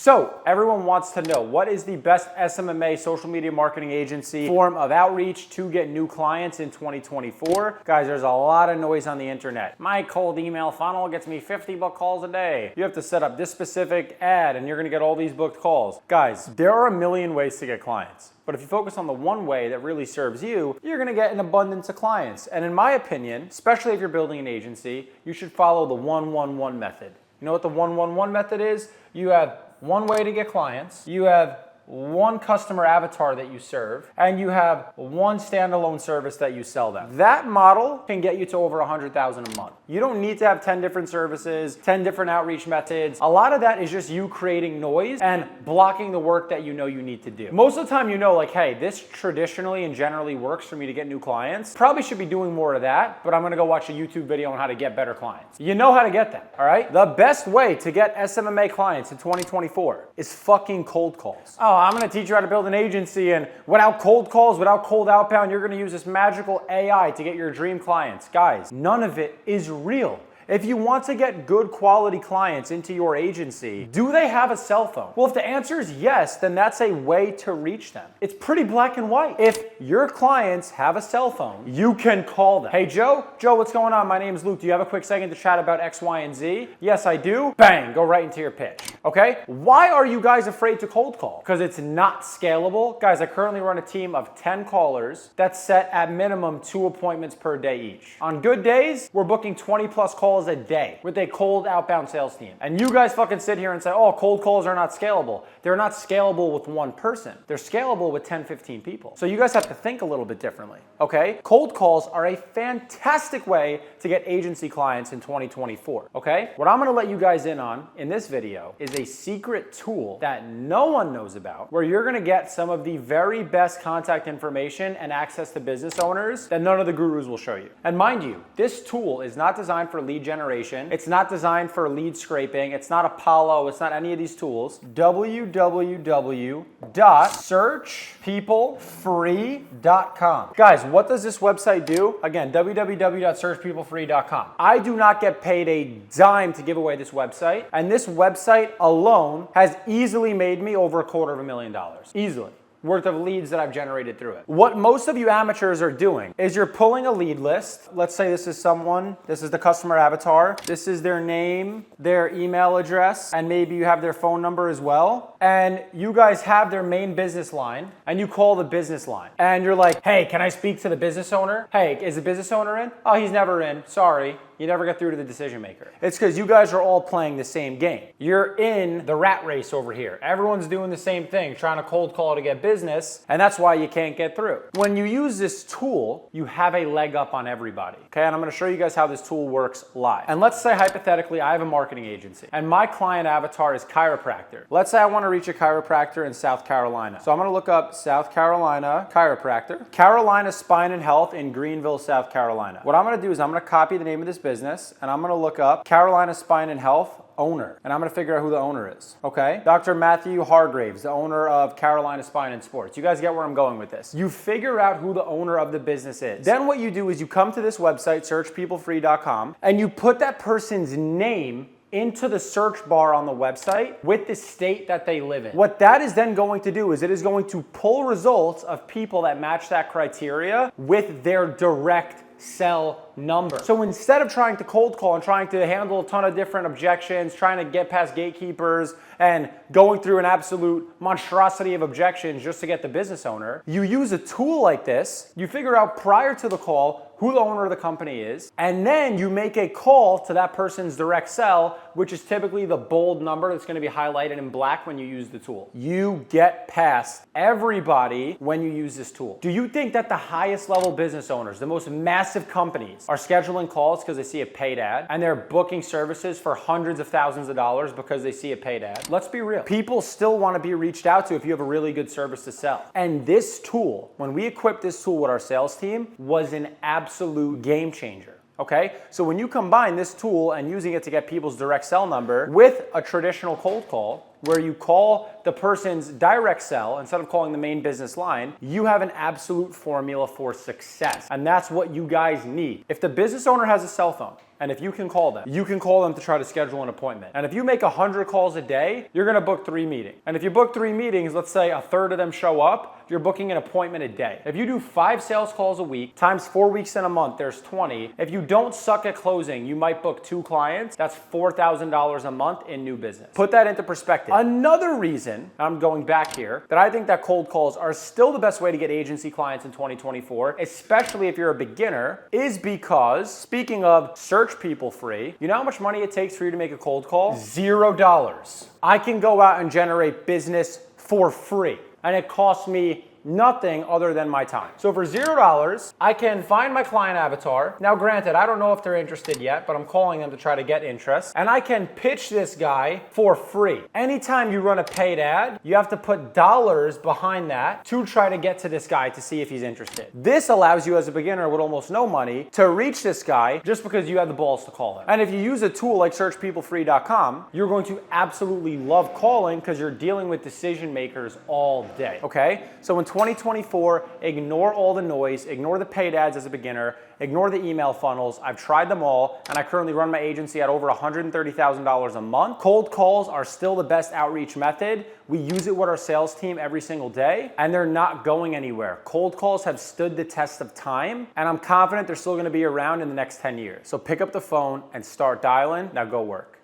So everyone wants to know, what is the best SMMA social media marketing agency form of outreach to get new clients in 2024? Guys, there's a lot of noise on the internet. My cold email funnel gets me 50 booked calls a day. You have to set up this specific ad and you're gonna get all these booked calls. Guys, there are a million ways to get clients. But if you focus on the one way that really serves you, you're gonna get an abundance of clients. And in my opinion, especially if you're building an agency, you should follow the 1-1-1 method. You know what the 1-1-1 method is? You have one way to get clients, you have one customer avatar that you serve, and you have one standalone service that you sell them. That model can get you to over 100,000 a month. You don't need to have 10 different services, 10 different outreach methods. A lot of that is just you creating noise and blocking the work that you know you need to do. Most of the time you know, like, hey, this traditionally and generally works for me to get new clients. Probably should be doing more of that, but I'm gonna go watch a YouTube video on how to get better clients. You know how to get them, all right? The best way to get SMMA clients in 2024 is fucking cold calls. Oh, I'm gonna teach you how to build an agency, and without cold calls, without cold outbound, you're gonna use this magical AI to get your dream clients. Guys, none of it is real. If you want to get good quality clients into your agency, do they have a cell phone? Well, if the answer is yes, then that's a way to reach them. It's pretty black and white. If your clients have a cell phone, you can call them. Hey, Joe, what's going on? My name's Luke. Do you have a quick second to chat about X, Y, and Z? Yes, I do. Bang, go right into your pitch, okay? Why are you guys afraid to cold call? Because it's not scalable. Guys, I currently run a team of 10 callers that's set at minimum 2 appointments per day each. On good days, we're booking 20 plus calls a day with a cold outbound sales team. And you guys fucking sit here and say, oh, cold calls are not scalable. They're not scalable with one person. They're scalable with 10, 15 people. So you guys have to think a little bit differently, okay? Cold calls are a fantastic way to get agency clients in 2024, okay? What I'm gonna let you guys in on in this video is a secret tool that no one knows about, where you're gonna get some of the very best contact information and access to business owners that none of the gurus will show you. And mind you, this tool is not designed for lead generation. It's not designed for lead scraping. It's not Apollo. It's not any of these tools. www.searchpeoplefree.com. Guys, what does this website do? Again, www.searchpeoplefree.com. I do not get paid a dime to give away this website, and this website alone has easily made me over $250,000. Easily. Worth of leads that I've generated through it. What most of you amateurs are doing is you're pulling a lead list. Let's say this is someone, this is the customer avatar, this is their name, their email address, and maybe you have their phone number as well. And you guys have their main business line, and you call the business line. And you're like, hey, can I speak to the business owner? Hey, is the business owner in? Oh, he's never in, sorry. You never get through to the decision maker. It's because you guys are all playing the same game. You're in the rat race over here. Everyone's doing the same thing, trying to cold call to get business, and that's why you can't get through. When you use this tool, you have a leg up on everybody, okay? And I'm gonna show you guys how this tool works live. And let's say hypothetically, I have a marketing agency, and my client avatar is chiropractor. Let's say I wanna reach a chiropractor in South Carolina. So I'm gonna look up South Carolina chiropractor, Carolina Spine and Health in Greenville, South Carolina. What I'm gonna do is I'm gonna copy the name of this business, and I'm gonna look up Carolina Spine and Health owner, and I'm gonna figure out who the owner is, okay? Dr. Matthew Hargraves, the owner of Carolina Spine and Sports. You guys get where I'm going with this. You figure out who the owner of the business is. Then what you do is you come to this website, searchpeoplefree.com, and you put that person's name into the search bar on the website with the state that they live in. What that is then going to do is it is going to pull results of people that match that criteria with their direct cell number. So instead of trying to cold call and trying to handle a ton of different objections, trying to get past gatekeepers and going through an absolute monstrosity of objections just to get the business owner, you use a tool like this, you figure out prior to the call who the owner of the company is, and then you make a call to that person's direct cell, which is typically the bold number that's gonna be highlighted in black when you use the tool. You get past everybody when you use this tool. Do you think that the highest level business owners, the most massive companies, are scheduling calls because they see a paid ad, and they're booking services for hundreds of thousands of dollars because they see a paid ad? Let's be real. People still want to be reached out to if you have a really good service to sell. And this tool, when we equipped this tool with our sales team, was an absolute game changer. Okay, so when you combine this tool and using it to get people's direct cell number with a traditional cold call, where you call the person's direct cell instead of calling the main business line, you have an absolute formula for success. And that's what you guys need. If the business owner has a cell phone, and if you can call them to try to schedule an appointment. And if you make 100 calls a day, you're gonna book 3 meetings. And if you book 3 meetings, let's say a third of them show up, you're booking an appointment a day. If you do 5 sales calls a week, times 4 weeks in a month, there's 20. If you don't suck at closing, you might book 2 clients. That's $4,000 a month in new business. Put that into perspective. Another reason, I'm going back here, that I think that cold calls are still the best way to get agency clients in 2024, especially if you're a beginner, is because, speaking of search people free, you know how much money it takes for you to make a cold call? $0. I can go out and generate business for free, and it costs me nothing other than my time. So for $0, I can find my client avatar. Now granted, I don't know if they're interested yet, but I'm calling them to try to get interest. And I can pitch this guy for free. Anytime you run a paid ad, you have to put dollars behind that to try to get to this guy to see if he's interested. This allows you as a beginner with almost no money to reach this guy just because you have the balls to call him. And if you use a tool like searchpeoplefree.com, you're going to absolutely love calling because you're dealing with decision makers all day, okay? So in 2024, ignore all the noise, ignore the paid ads as a beginner, ignore the email funnels. I've tried them all, and I currently run my agency at over $130,000 a month. Cold calls are still the best outreach method. We use it with our sales team every single day, and they're not going anywhere. Cold calls have stood the test of time, and I'm confident they're still gonna be around in the next 10 years. So pick up the phone and start dialing. Now go work.